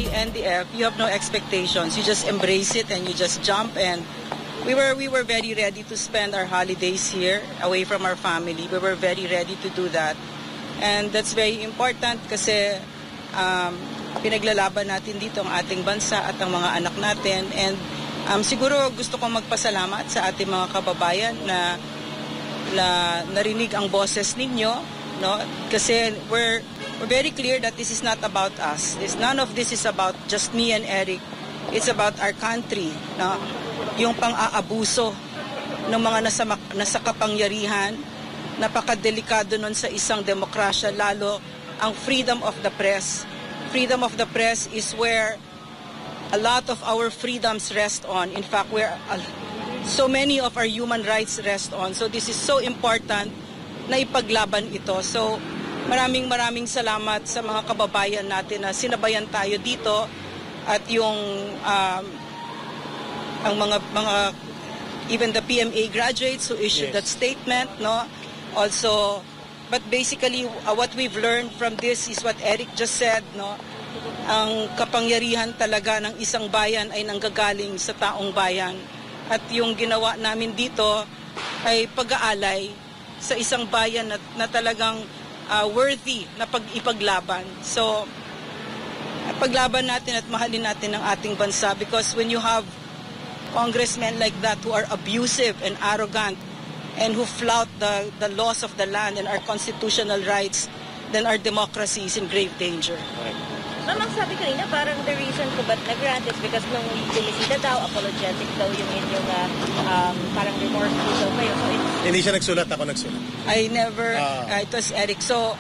NDF, you have no expectations. You just embrace it and you just jump. And we were very ready to spend our holidays here, away from our family. We were very ready to do that. And that's very important kasi pinaglalaban natin dito ang ating bansa at ang mga anak natin. And siguro gusto kong magpasalamat sa ating mga kababayan na narinig ang boses ninyo, no? Kasi we're very clear that this is not about us. None of this is about just me and Eric. It's about our country, no? Yung pang-aabuso ng mga nasa kapangyarihan, napakadelikado nun sa isang demokrasya, lalo ang freedom of the press. Freedom of the press is where a lot of our freedoms rest on. In fact, where so many of our human rights rest on. So this is so important na ipaglaban ito. So maraming salamat sa mga kababayan natin na sinabayan tayo dito at yung ang mga even the PMA graduates who issued that statement, no? Also, but basically what we've learned from this is what Eric just said, no? Ang kapangyarihan talaga ng isang bayan ay nanggagaling sa taong bayan. At yung ginawa namin dito ay pag-aalay sa isang bayan na talagang worthy na ipaglaban. So, paglaban natin at mahalin natin ang ating bansa because when you have congressmen like that who are abusive and arrogant and who flout the laws of the land and our constitutional rights, then our democracy is in grave danger. Ma'am, ang sabi kanina, parang the reason ko ba't nag-grant is because nung bumisita daw, apologetic daw yung inyong parang remorseful daw kayo. So hindi siya nagsulat, ako nagsulat. I never, it was Eric. So,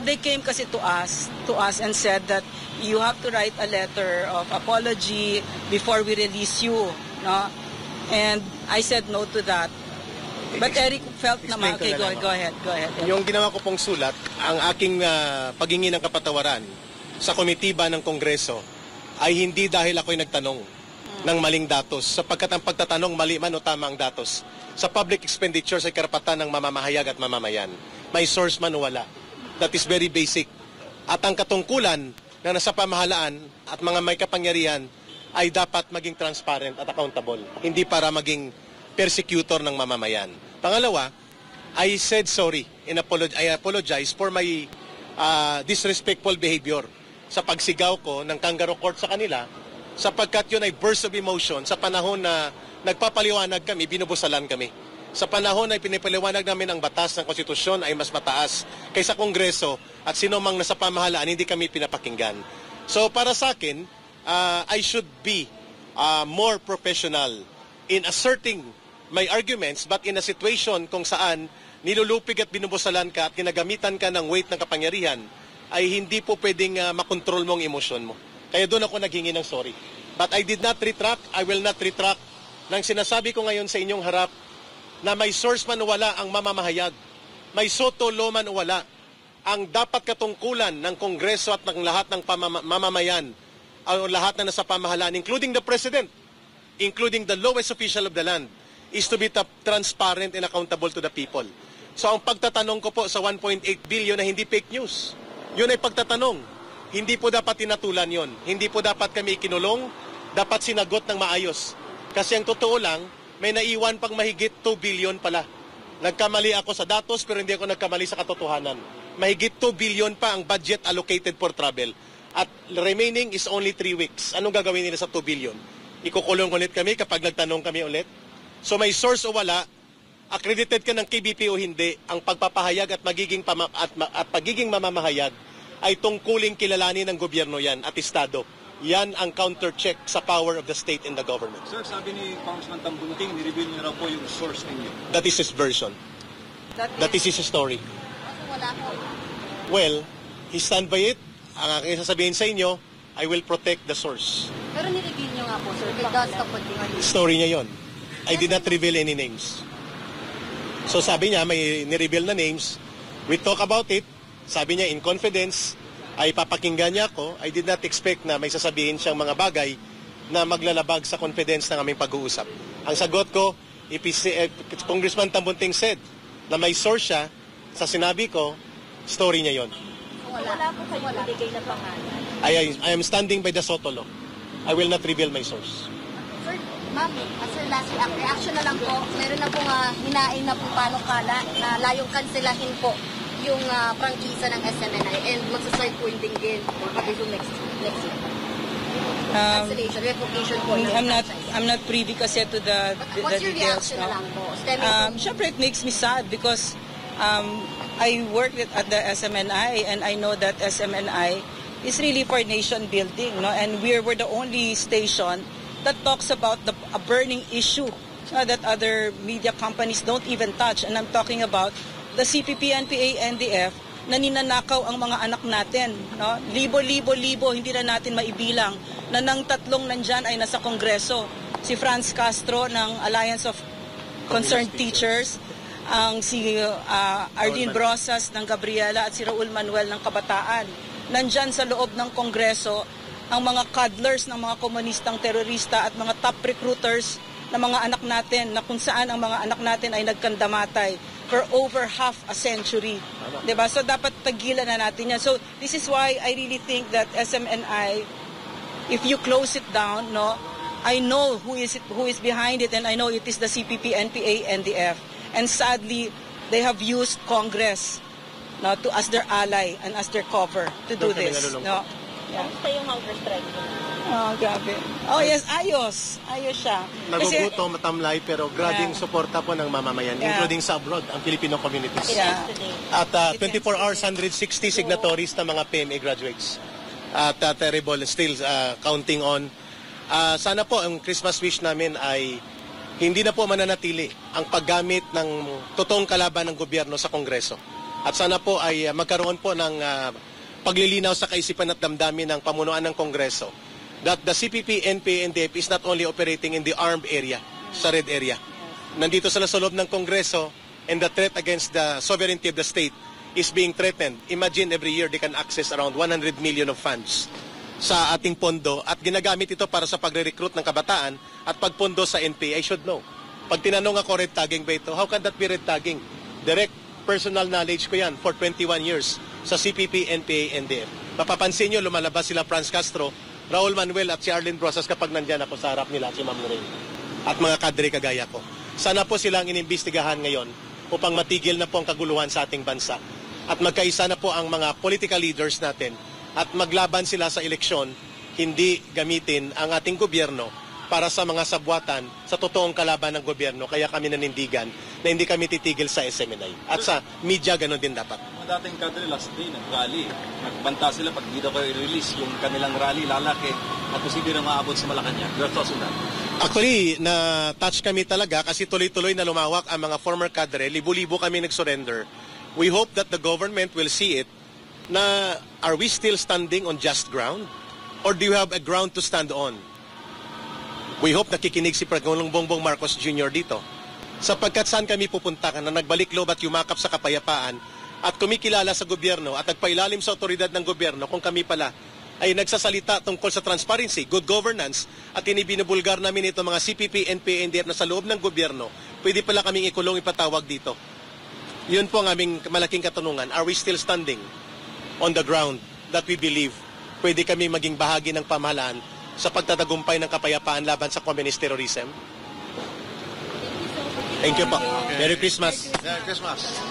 they came kasi to us and said that you have to write a letter of apology before we release you, no? And I said no to that. But Eric felt naman, okay, go ahead. Yung ginawa ko pong sulat, ang aking paghingi ng kapatawaran sa komitiba ng Kongreso ay hindi dahil ako'y nagtanong ng maling datos, sapagkat ang pagtatanong mali man o tama ang datos. Sa public expenditures ay karapatan ng mamamahayag at mamamayan. May source man o wala. That is very basic. At ang katungkulan na nasa pamahalaan at mga may kapangyarihan ay dapat maging transparent at accountable. Hindi para maging persecutor ng mamamayan. Pangalawa, I said sorry and I apologize for my disrespectful behavior sa pagsigaw ko ng kangaroo court sa kanila, sapagkat yun ay burst of emotion sa panahon na nagpapaliwanag kami, binubusalan kami. Sa panahon na pinipaliwanag namin ang batas ng konstitusyon ay mas mataas kaysa Kongreso at sino mang nasa pamahalaan, hindi kami pinapakinggan. So para sa akin, I should be more professional in asserting my arguments, but in a situation kung saan nilulupig at binubusalan ka at kinagamitan ka ng weight ng kapangyarihan, ay hindi po pwedeng makontrol mo ang emosyon mo. Kaya doon ako naghingi ng sorry. But I did not retract, I will not retract nang sinasabi ko ngayon sa inyong harap na may source man o wala ang mamamahayag, may soto law man o wala, ang dapat katungkulan ng Kongreso at ng lahat ng mamamayan, o lahat na nasa pamahalaan, including the President, including the lowest official of the land, is to be transparent and accountable to the people. So ang pagtatanong ko po sa 1.8 billion na hindi fake news, yun ay pagtatanong. Hindi po dapat tinatulan yon. Hindi po dapat kami kinulong, dapat sinagot ng maayos. Kasi ang totoo lang, may naiwan pang mahigit 2 billion pala. Nagkamali ako sa datos pero hindi ako nagkamali sa katotohanan. Mahigit 2 billion pa ang budget allocated for travel. At remaining is only 3 weeks. Anong gagawin nila sa 2 billion? Ikukulong ulit kami kapag nagtanong kami ulit? So may source o wala, accredited ka ng KBP o hindi, ang pagpapahayag at pagiging mamamahayag ay tungkuling kilalanin ng gobyerno yan at Estado. Yan ang counter-check sa power of the state and the government. Sir, sabi ni Congressman Tambunting, nireveal niyo raw po yung source ninyo. That is his version. That is his story. wala ko. Well, he stand by it. Ang aking sasabihin sa inyo, I will protect the source. Pero nireveal niyo nga po, sir. It does continue. Story niya yon. I did not reveal any names. So sabi niya, may nireveal na names. We talk about it. Sabi niya, in confidence, ay papakinggan niya ako. I did not expect na may sasabihin siyang mga bagay na maglalabag sa confidence ng aming pag-uusap. Ang sagot ko, Congressman Tambunting said na may source siya sa sinabi ko, story niya yon. Wala po kayo binigay na pangalan. I am standing by the SOTO law. I will not reveal my source. Sir, ma'am, sir, last reaction na lang po. Meron na pong hinaing na po panukala na layong kanselahin po yung prangkisa ng SMNI and magsasart po yung dinggin next year. Cancellation, revocation po. I'm not privy kasi to the What's your details. reaction No? na lang po? Stemming Syempre, it makes me sad because I worked at the SMNI and I know that SMNI is really for nation building, no? And we're the only station that talks about a burning issue that other media companies don't even touch. And I'm talking about the CPP, NPA, NDF na ninanakaw ang mga anak natin, no? Libo, hindi na natin maibilang na ng tatlong nandyan ay nasa Kongreso. Si Franz Castro ng Alliance of Concerned Teachers, ang si Arlene Brosas ng Gabriela at si Raul Manuel ng Kabataan. Nandyan sa loob ng Kongreso ang mga cuddlers ng mga komunistang terorista at mga top recruiters ng mga anak natin na kung saan ang mga anak natin ay nagkandamatay for over half a century. Diba? So dapat tagilan na natin yan. So this is why I really think that SMNI, if you close it down, no, I know who is behind it, and I know it is the CPP, NPA, NDF. And sadly, they have used Congress, no, to as their ally and as their cover to do this. No? Yeah. Kamusta yung hunger strike? Oh, grabe. Oh yes, ayos. Ayos siya. Naguguto, matamlay, pero grabing suporta po ng mamamayan, Yeah. including sa abroad, ang Filipino communities. Yeah. At 24 hours, 160 signatories ng mga PMA graduates. At terrible, still counting on. Sana po ang Christmas wish namin ay hindi na po mananatili ang paggamit ng totoong kalaban ng gobyerno sa Kongreso. At sana po ay magkaroon po ng paglilinaw sa kaisipan at damdamin ng pamunuan ng Kongreso that the CPP, NPA, NDF is not only operating in the armed area, sa red area. Nandito sila sa loob ng Kongreso, and the threat against the sovereignty of the state is being threatened. Imagine every year they can access around 100 million of funds sa ating pondo at ginagamit ito para sa pagre-recruit ng kabataan at pagpondo sa NPA. I should know. Pag tinanong ako, red tagging ba ito? How can that be red tagging? Direct personal knowledge ko yan for 21 years sa CPP, NPA, NDF. Mapapansin nyo, lumalabas sila Franz Castro, Raul Manuel at si Arlene Brosas kapag nandyan ako sa harap nila, si Ma'am Lorraine. At mga kadre kagaya ko. Sana po silang inimbestigahan ngayon upang matigil na po ang kaguluhan sa ating bansa. At magkaisa na po ang mga political leaders natin at maglaban sila sa eleksyon, hindi gamitin ang ating gobyerno para sa mga sabwatan sa totoong kalaban ng gobyerno. Kaya kami nanindigan na hindi kami titigil sa SMNI. At sa media, ganun din dapat. Mga dating kadre last day, nag-rally. Nagbanta sila pag hindi daw kayo i-release yung kanilang rally, lalaki at posible na maabot sa Malacanang. Your thoughts on that? Actually, na-touch kami talaga kasi tuloy-tuloy na lumawak ang mga former kadre. Libo-libo kami nag-surrender. We hope that the government will see it na are we still standing on just ground? Or do you have a ground to stand on? We hope nakikinig si Pangulong Bongbong Marcos Jr. dito. Sapagkat saan kami pupunta na nagbalik loob at yumakap sa kapayapaan at kumikilala sa gobyerno at nagpailalim sa otoridad ng gobyerno kung kami pala ay nagsasalita tungkol sa transparency, good governance at inibinubulgar namin ito mga CPP, NPA, NDF na sa loob ng gobyerno, pwede pala kaming ikulong ipatawag dito. Yun po ang aming malaking katanungan. Are we still standing on the ground that we believe pwede kami maging bahagi ng pamahalaan sa pagtatagumpay ng kapayapaan laban sa communist terrorism? Thank you po. Merry Christmas. Merry Christmas.